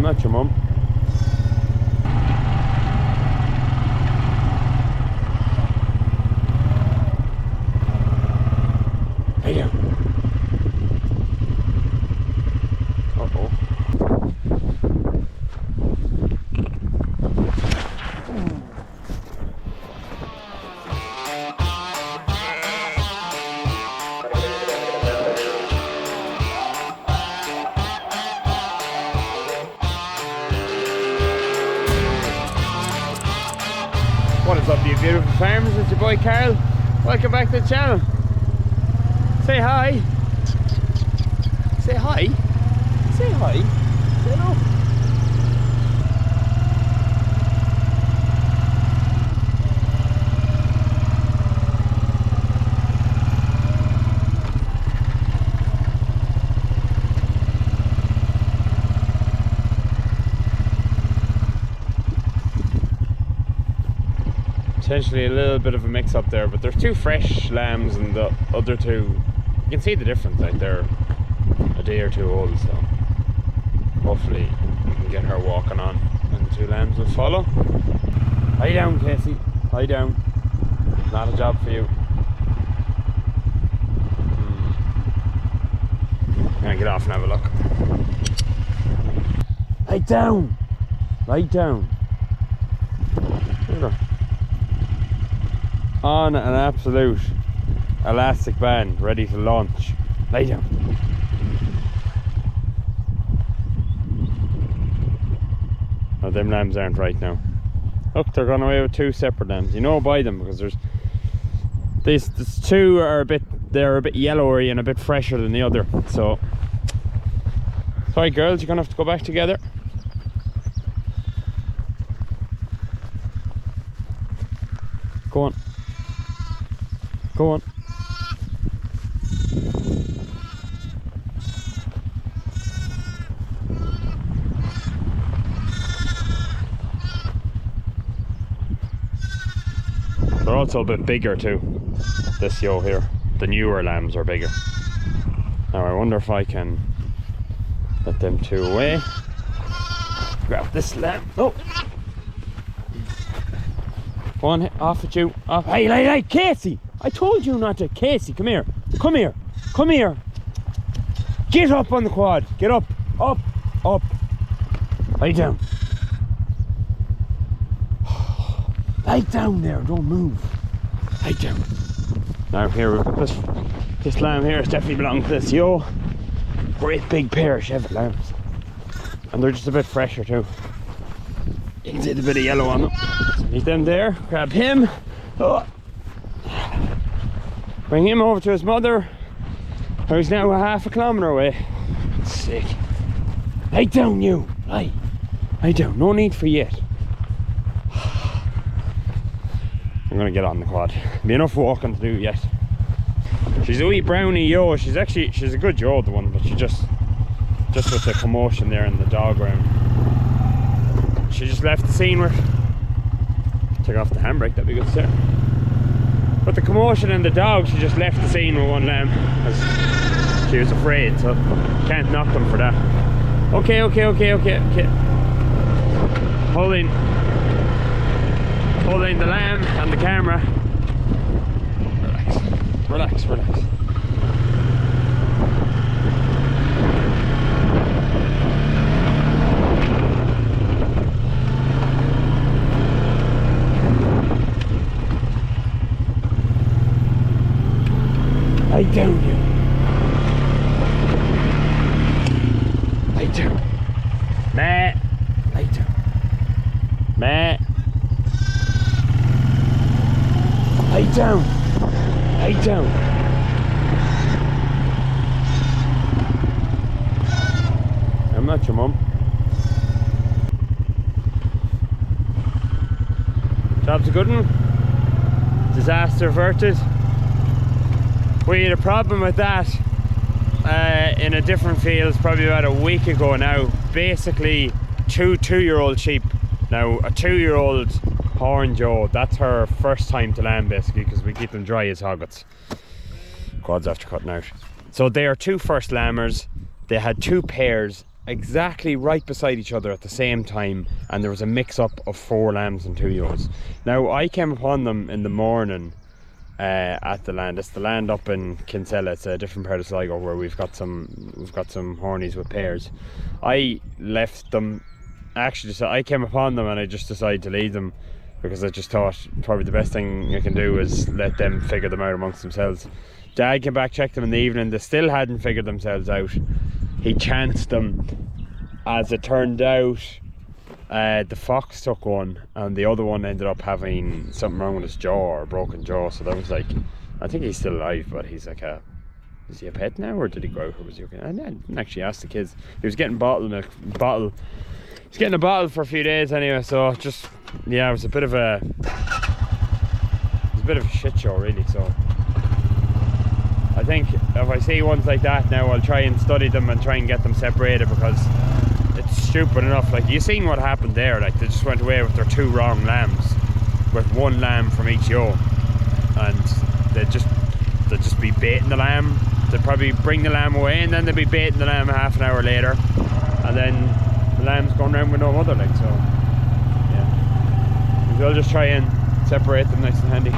not your mum. Hey down. Uh-oh. What is up, you beautiful farmers? It's your boy Carl. Welcome back to the channel. Say hi. Say hi. Say hi. Say hello. Potentially a little bit of a mix up there, but there's two fresh lambs and the other two, you can see the difference, like they're a day or two old, so hopefully we can get her walking on and the two lambs will follow. Lie down, Casey, lie down. Not a job for you. I'm gonna get off and have a look. Lie down! Lie down. There. On an absolute elastic band, ready to launch. Lay down. Oh, them lambs aren't right now. Look, they're gone away with two separate lambs. You know by them because there's these two are they're a bit yellowy and a bit fresher than the other. So sorry girls, you're gonna have to go back together. Go on. Go on. They're also a bit bigger too, this yo here. The newer lambs are bigger. Now I wonder if I can let them two away. Grab this lamb. Oh! Go on, off at you. Off. Hey, Casey! I told you not to. Casey, come here. Come here. Come here. Get up on the quad. Get up. Up. Up. Lie down. Lie down there. Don't move. Lie down. Now here we've got this lamb here. It's definitely belongs to this yo. Great big pair of Cheviot lambs. And they're just a bit fresher too. You can see the bit of yellow on them. Leave them there. Grab him. Oh. Bring him over to his mother, who's now a half a kilometre away. Sick. Lie down, you. Lie down. No need for yet. I'm gonna get on the quad. Be enough walking to do yet. She's a wee brownie yo. She's a good yo, the one, but she just with the commotion there in the dog round. She just left the scene with. Take off the handbrake, that'd be good, sir. But the commotion and the dog, she just left the scene with one lamb because she was afraid, so can't knock them for that. Okay. Holding the lamb and the camera. Relax. Lie down, you. Lie down. Matt. Lie down. Matt. Lie down. Lie down. I'm not your mum. Job's a good one. Disaster averted. We had a problem with that in a different field probably about a week ago now. Basically two-year-old sheep. Now a 2-year-old horn Joe, that's her first time to lamb basically because we keep them dry as hoggets. Quads after cutting out. So they are two first lambers. They had 2 pairs exactly right beside each other at the same time, and there was a mix-up of 4 lambs and 2 ewes. Now I came upon them in the morning at the land. It's the land up in Kinsella. It's a different part of Sligo where we've got some hornies with pairs. I left them. Actually, I came upon them and I just decided to leave them because I just thought probably the best thing I can do is let them figure them out amongst themselves. Dad came back, checked them in the evening. They still hadn't figured themselves out. He chanced them. As it turned out, the fox took one and the other one ended up having something wrong with his jaw, or a broken jaw. So that was like, I think he's still alive, but he's like is he a pet now, or did he go out, or was he okay? I didn't actually ask the kids. He was getting bottled milk, he's getting a bottle for a few days anyway, so just, yeah, it was a bit of a shit show really. So I think if I see ones like that now, I'll try and study them and try and get them separated, because it's stupid enough. Like, you seen what happened there, like they just went away with their 2 wrong lambs, with 1 lamb from each ewe, and they'd just be baiting the lamb. They'd probably bring the lamb away and then they'd be baiting the lamb half an hour later, and then the lamb's going around with no mother, like. So yeah, we'll just try and separate them nice and handy.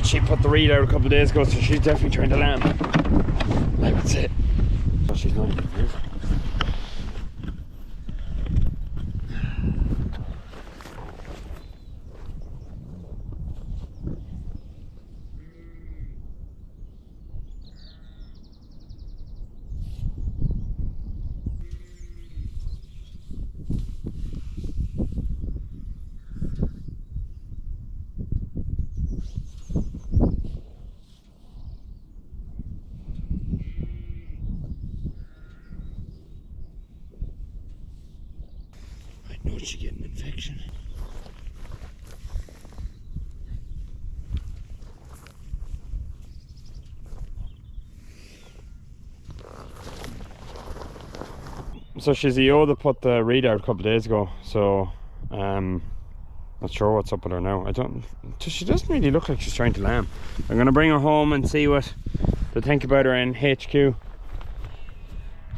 She put the reel out a couple of days ago, so she's definitely trying to lamb, I would say. So she's not even here. I know she get an infection. So she's the ewe that put the reed out a couple of days ago, so not sure what's up with her now. She doesn't really look like she's trying to lamb. I'm gonna bring her home and see what they think about her in HQ.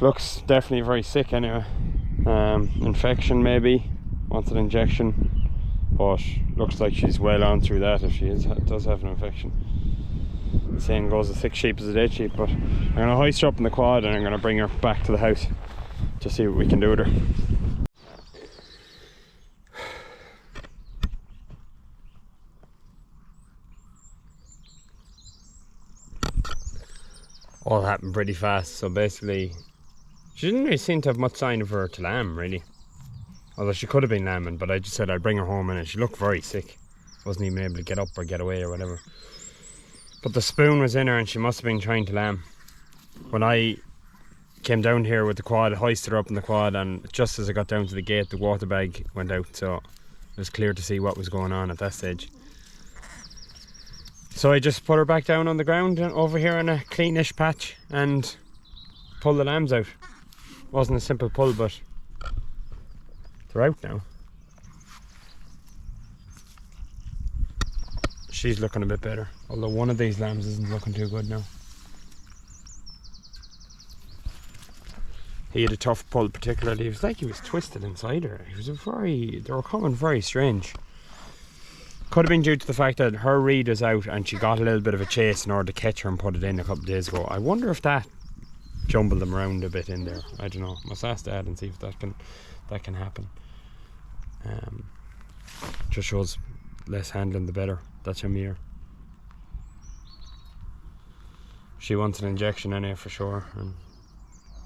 Looks definitely very sick anyway. Infection maybe, wants an injection, but looks like she's well on through that if she does have an infection. The saying goes, a sick sheep is a dead sheep, but I'm going to hoist her up in the quad and I'm going to bring her back to the house to see what we can do with her. All happened pretty fast, so basically she didn't really seem to have much sign of her to lamb really, although she could have been lambing, but I just said I'd bring her home and she looked very sick, wasn't even able to get up or get away or whatever. But the spoon was in her and she must have been trying to lamb. When I came down here with the quad, hoisted her up in the quad, and just as I got down to the gate the water bag went out, so it was clear to see what was going on at that stage. So I just put her back down on the ground over here in a cleanish patch and pulled the lambs out. Wasn't a simple pull, but they're out now. She's looking a bit better, although one of these lambs isn't looking too good now. He had a tough pull particularly. It was like he was twisted inside her. They were coming very strange. Could have been due to the fact that her reed was out and she got a little bit of a chase in order to catch her and put it in a couple of days ago. I wonder if that jumbled them around a bit in there. I don't know. Must ask Dad and see if that can happen. Just shows less handling the better. That's your mirror. She wants an injection in here for sure, and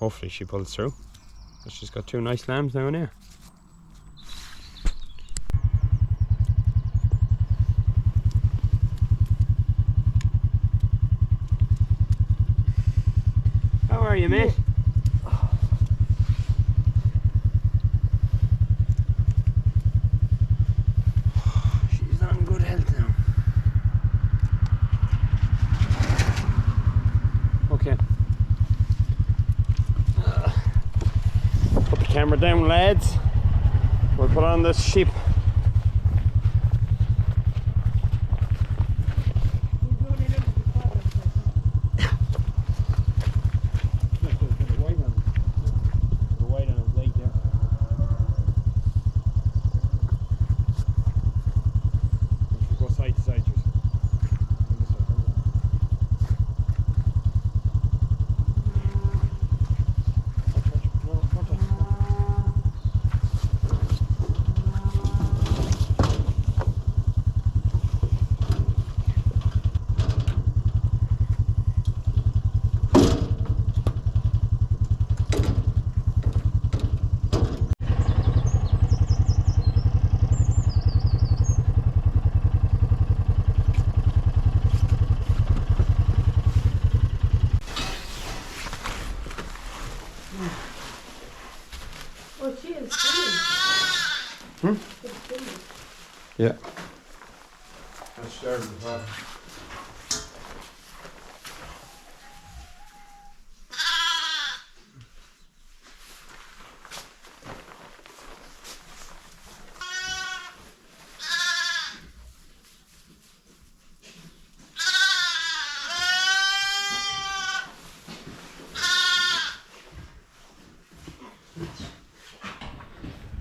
hopefully she pulls through. But she's got 2 nice lambs now in here. How are you, mate? Hammer down, lads. We'll put on this sheep. Oh, she is spinning. Yeah. That's started the fire.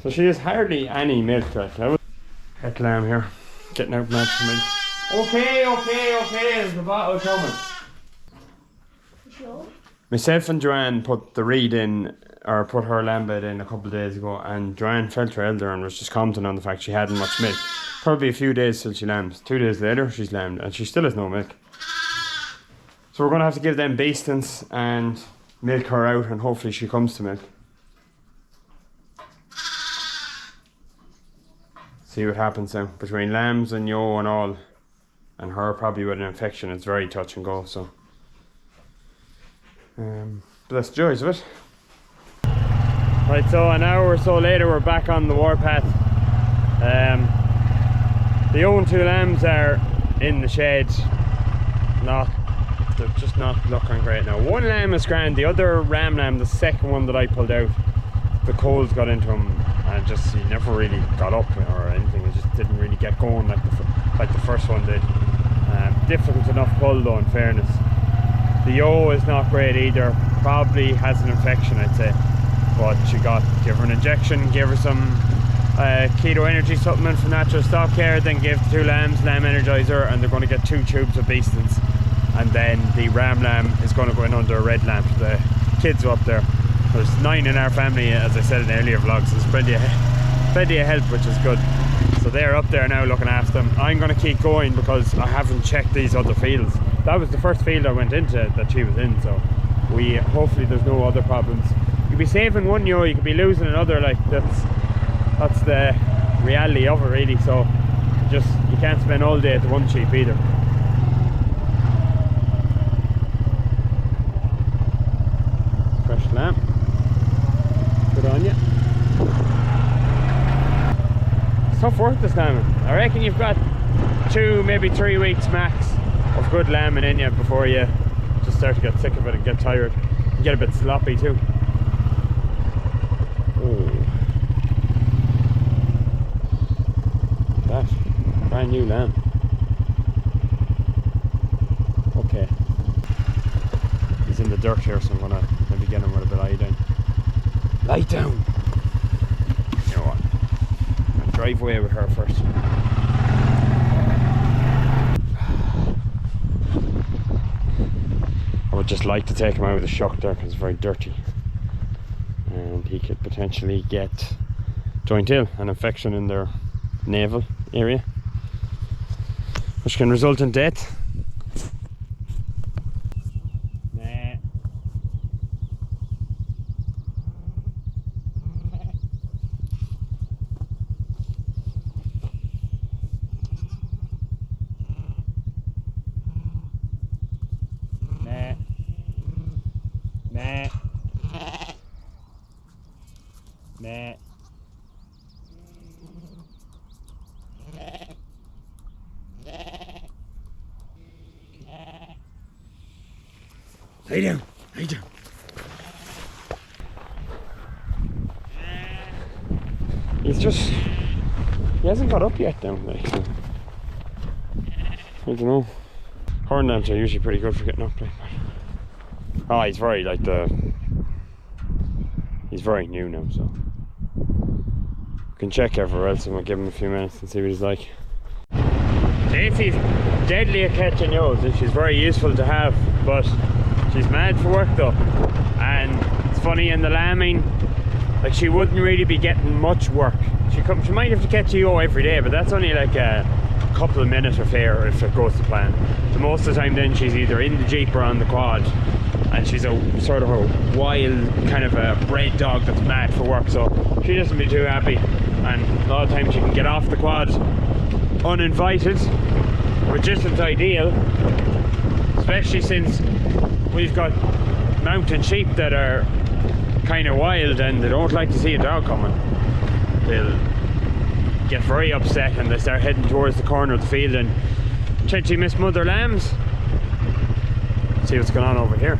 So she has hardly any milk right now. Het lamb here, getting out milk for milk. Okay, there's the bottle coming. Sure. Myself and Joanne put the reed in, or put her lamb bed in a couple of days ago, and Joanne felt her elder and was just commenting on the fact she hadn't much milk. Probably a few days till she lambs. 2 days later she's lambed and she still has no milk. So we're going to have to give them bastings and milk her out, and hopefully she comes to milk. See what happens now. Between lambs and yo and all, and her probably with an infection, it's very touch and go. So but that's the joys of it. Right, so an hour or so later we're back on the warpath. The own two lambs are in the shed. They're just not looking great now. One lamb is grand, the other ram lamb, the second one that I pulled out, the colds got into him and just he never really got up or anything. It just didn't really get going like the first one did. Difficult enough pull though, in fairness. The yo is not great either. Probably has an infection, I'd say. But she give her an injection, give her some keto energy supplement from Natural Stock Care, then give the two lambs Lamb Energizer, and they're going to get 2 tubes of beastings. And then the ram lamb is going to go in under a red lamp. The kids are up there. There's 9 in our family, as I said in earlier vlogs. There's plenty of help, which is good. So they're up there now looking after them. I'm going to keep going because I haven't checked these other fields. That was the first field I went into that she was in, so hopefully there's no other problems. You could be saving one yo, you could be losing another. Like that's the reality of it really. So you can't spend all day at the one sheep either. Fresh lamb. Good on you. It's tough work this lambing. I reckon you've got 2, maybe 3 weeks max of good lambing in you before you just start to get sick of it and get tired and get a bit sloppy too. Oh, that brand new lamb. Okay, he's in the dirt here, so I'm gonna maybe get him with a bit of iodine. Lie down. You know what? I'll drive away with her first. I would just like to take him out with a shock there because it's very dirty, and he could potentially get joint ill, an infection in their navel area, which can result in death. Lay down, lay down. he hasn't got up yet now, like, so. I don't know. Horn lambs are usually pretty good for getting up, like, but oh, he's very like he's very new now, so we can check everywhere else and we'll give him a few minutes and see what he's like. Daisy's deadly at catching yos and she's very useful to have, but she's mad for work though. And it's funny, in the lambing, like, she wouldn't really be getting much work. She might have to catch a yo every day, but that's only like a couple of minute affair if it goes to plan. So most of the time then she's either in the jeep or on the quad, and she's a sort of a wild kind of a bred dog that's mad for work, so she doesn't be too happy, and a lot of times she can get off the quad uninvited, which isn't ideal, especially since we've got mountain sheep that are kind of wild and they don't like to see a dog coming. They'll get very upset and they start heading towards the corner of the field and potentially miss mother lambs. Let's see what's going on over here.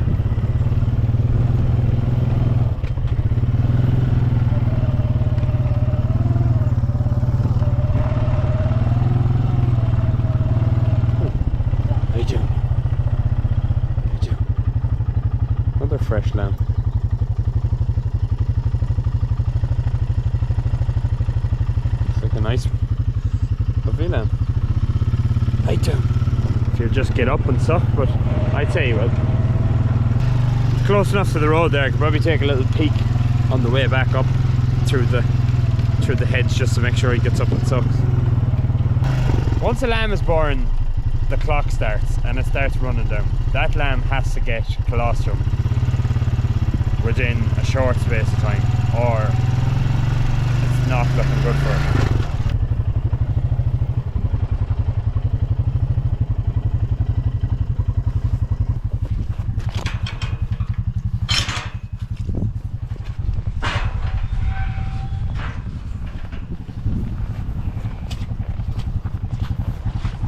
Another fresh lamb. Nice lovely lamb. I do. If you just get up and suck, but I'd say you will. It's close enough to the road there. I could probably take a little peek on the way back up through the hedge just to make sure he gets up and sucks. Once a lamb is born, the clock starts and it starts running down. That lamb has to get colostrum within a short space of time, or it's not looking good for her.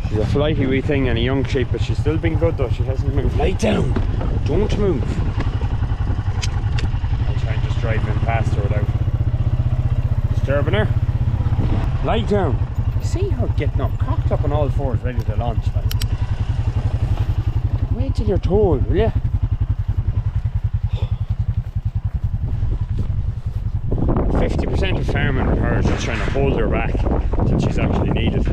She's a flighty wee thing and a young sheep, but she's still been good though. She hasn't moved. Lie down! Don't move! I'll try and just drive in past her without disturbing her. Lie down! See her getting up, cocked up on all fours, ready to launch. Like. Wait till you're told, will ya? 50% of farming with her is just trying to hold her back till she's actually needed.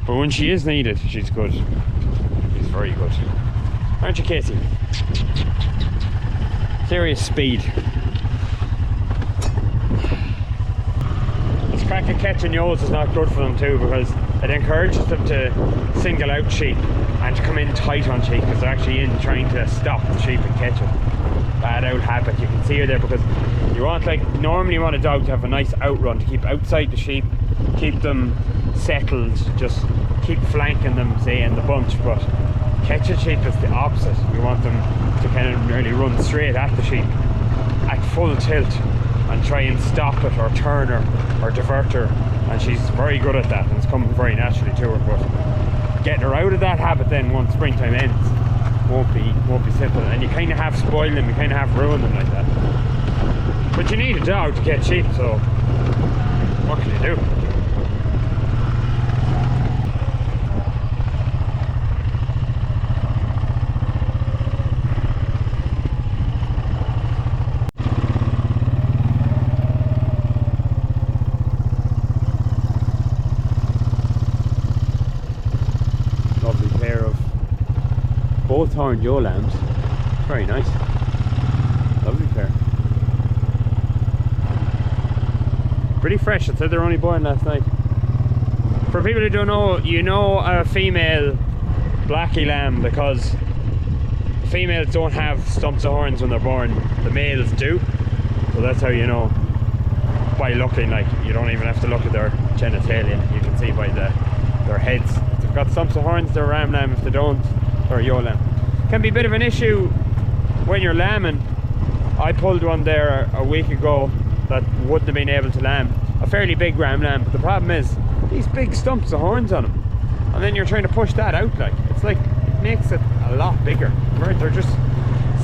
But when she is needed, she's good. She's very good. Aren't you, Casey? Serious speed. This crack of catching yos is not good for them too, because it encourages them to single out sheep and to come in tight on sheep, because they're actually in trying to stop the sheep and catch them. Bad old habit. You can see her there, because you want, like, normally you want a dog to have a nice outrun, to keep outside the sheep, keep them settled, just keep flanking them, say, in the bunch. But catching sheep is the opposite. You want them to kind of nearly run straight at the sheep at full tilt and try and stop it or turn her or divert her, and she's very good at that and it's coming very naturally to her. But getting her out of that habit then once springtime ends won't be simple, and you kind of have spoiled them, you kind of have ruined them like that. But you need a dog to catch sheep, so what can you do? Both horned yo lambs, very nice, lovely pair. Pretty fresh. I said they're only born last night. For people who don't know, you know a female blackie lamb because females don't have stumps of horns when they're born, the males do. So that's how you know by looking. Like, you don't even have to look at their genitalia, you can see by their heads. If they've got stumps of horns, they're a ram lamb. If they don't, or yo lamb. Can be a bit of an issue when you're lambing. I pulled one there a week ago that wouldn't have been able to lamb, a fairly big ram lamb, but the problem is these big stumps of horns on them, and then you're trying to push that out. Like, it's like, it makes it a lot bigger. They're just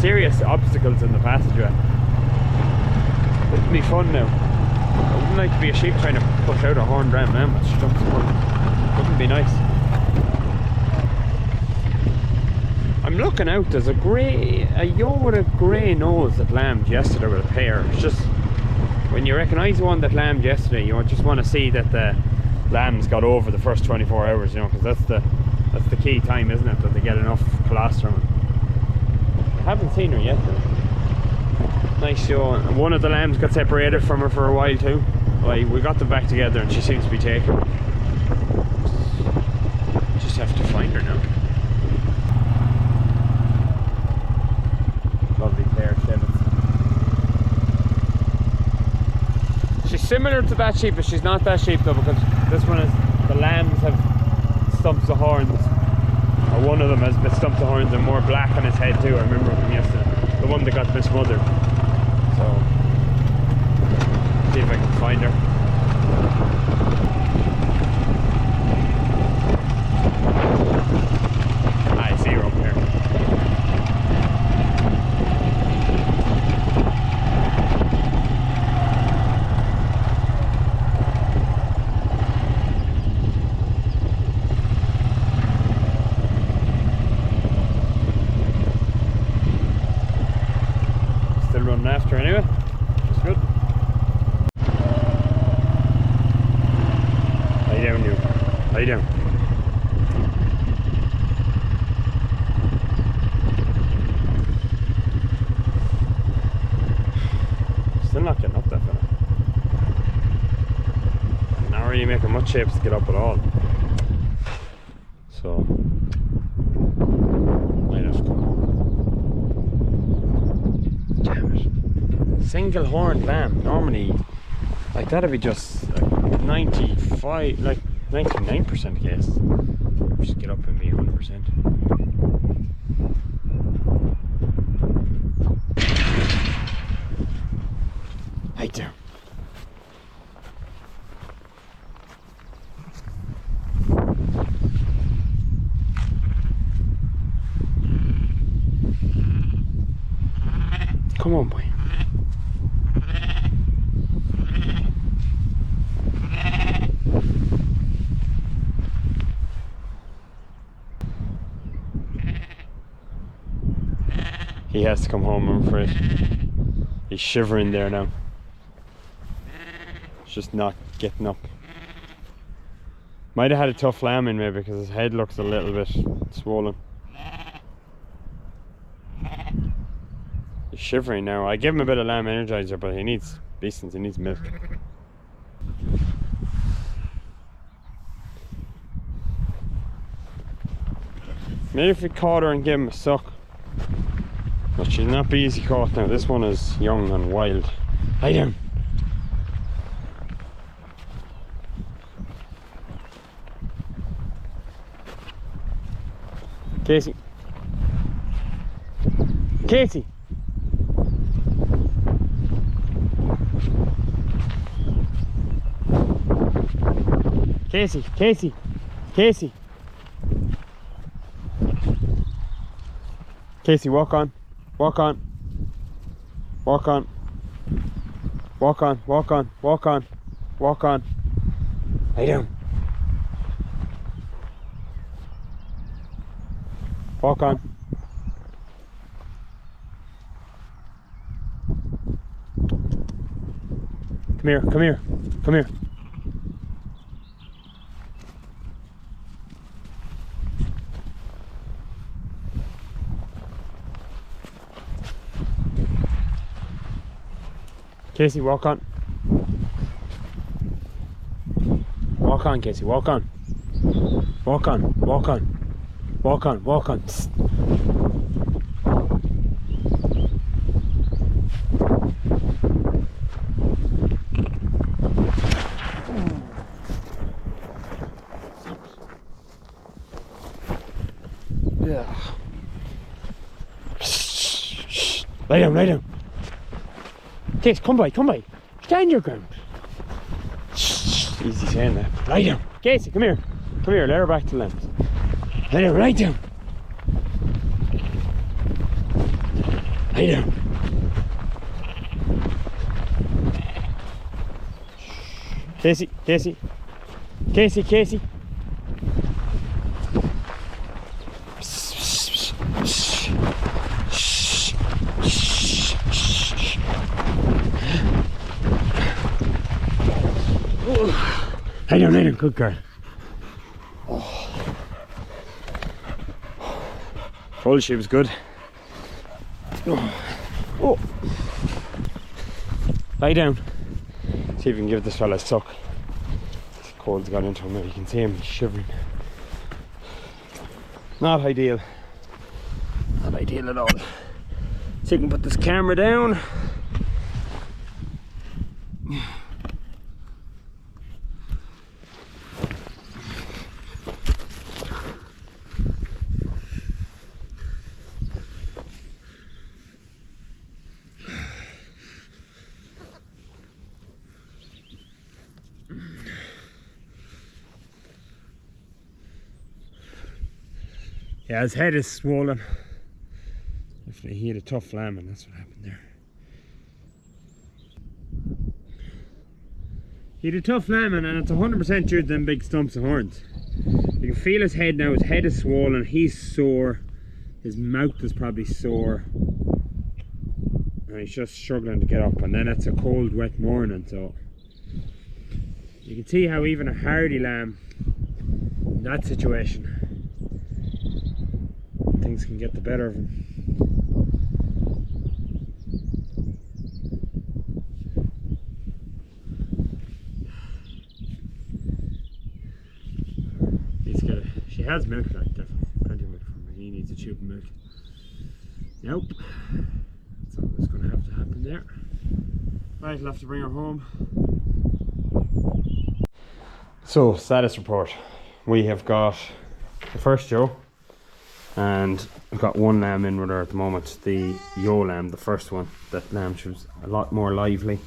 serious obstacles in the passageway. Wouldn't be fun now. I wouldn't like to be a sheep trying to push out a horned ram lamb that's jumped the front. Wouldn't be nice. I'm looking out, there's a ewe with a grey nose that lambed yesterday with a pair. It's just, when you recognise the one that lambed yesterday, you just want to see that the lambs got over the first 24 hours, you know, because that's the key time, isn't it, that they get enough colostrum. I haven't seen her yet though. Nice show. And one of the lambs got separated from her for a while too. We got them back together and she seems to be taken. Just have to find her now. Lovely pair of shevets. She's similar to that sheep, but she's not that sheep though, because this one is, the lambs have stumps of horns. Or one of them has bit stumps of horns and more black on his head too. I remember from yesterday. The one that got mismothered. So, see if I can find her. I see her up here. Still running after anyway. It's good. Lie down, you. Lie down. Still not getting up that fella. Not really making much shapes to get up at all. So might have to come home. Damn it. Single horned lamb. Normally, like that'd be just like 95, like 99% case. Just get up and be 100%. Right there. Come on, boy. He has to come home, I'm afraid. He's shivering there now. He's just not getting up. Might have had a tough lambing maybe, because his head looks a little bit swollen. He's shivering now. I gave him a bit of lamb energizer, but he needs beastings, he needs milk. Maybe if we caught her and gave him a suck. But she'll not be easy caught now. This one is young and wild. Lie down. Casey. Casey. Casey. Casey. Casey. Casey, walk on. Walk on. Walk on. Walk on. Walk on. Walk on. Walk on. Lay down. Walk on. Come here. Come here. Come here. Casey, walk on. Walk on, Casey, walk on. Walk on, walk on. Walk on, walk on. Psst. Yeah. Shh. Lay down, lay down. Casey, come by, come by. Stand your ground. Shh, easy saying that. Lie down. Casey, come here. Come here, let her back to the lambs. Lie down, lie down. Lie down. Casey, Casey. Casey, Casey. Lay down, good girl. Told she was good. Oh. Lie down. See if we can give this fella a suck. The cold's got into him now, you can see him, he's shivering. Not ideal. Not ideal at all. So you can put this camera down. Yeah, his head is swollen. Definitely, he had a tough lamb and that's what happened there. He had a tough lamb and it's 100% due to them big stumps of horns. You can feel his head now, his head is swollen, he's sore, his mouth is probably sore. And he's just struggling to get up, and then it's a cold, wet morning, so you can see how even a hardy lamb in that situation, things can get the better of him. She has milk, like, definitely plenty of milk from her. He needs a tube of milk. Nope. That's all that's going to have to happen there. Right, I'll have to bring her home. So, status report. We have got the first Joe, and we've got one lamb in with her at the moment. The Yo lamb, the first one. That lamb, she was a lot more lively.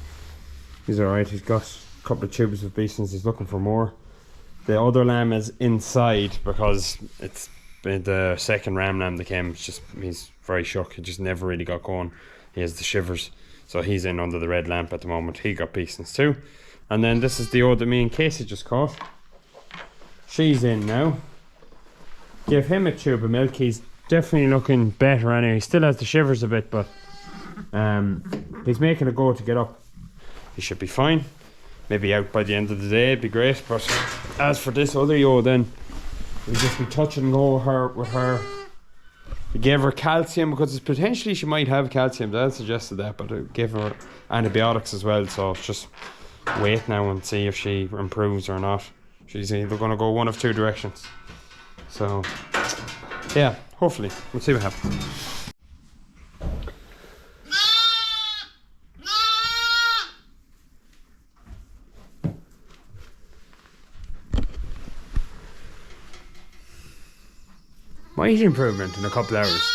He's alright, he's got a couple of tubes of beastings, he's looking for more. The other lamb is inside because it's the second ram lamb that came. It's just, he's very shook. He just never really got going. He has the shivers, so he's in under the red lamp at the moment. He got beastings too. And then this is the old that me and Casey just caught. She's in now. Give him a tube of milk. He's definitely looking better anyway. He still has the shivers a bit, but he's making a go to get up. He should be fine. Maybe out by the end of the day, it'd be great. But as for this other Yo, then we'll just be touch and go with her. We gave her calcium because it's potentially she might have calcium. Dad suggested that, but I gave her antibiotics as well. So just wait now and see if she improves or not. She's either going to go one of two directions. So yeah, hopefully we'll see what happens. Might improvement in a couple hours.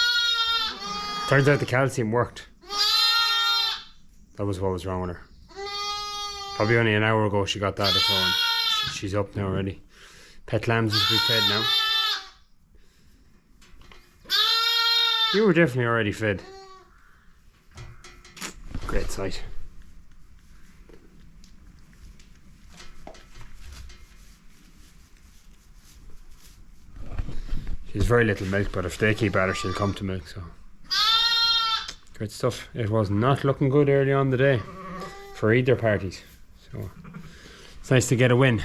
Turns out the calcium worked. That was what was wrong with her. Probably only an hour ago she got that or so, and she's up now already. Pet lambs is to be fed now. You were definitely already fed. Great sight. She's very little milk, but if they keep at her, she'll come to milk, so. Great stuff. It was not looking good early on the day for either parties. So it's nice to get a win.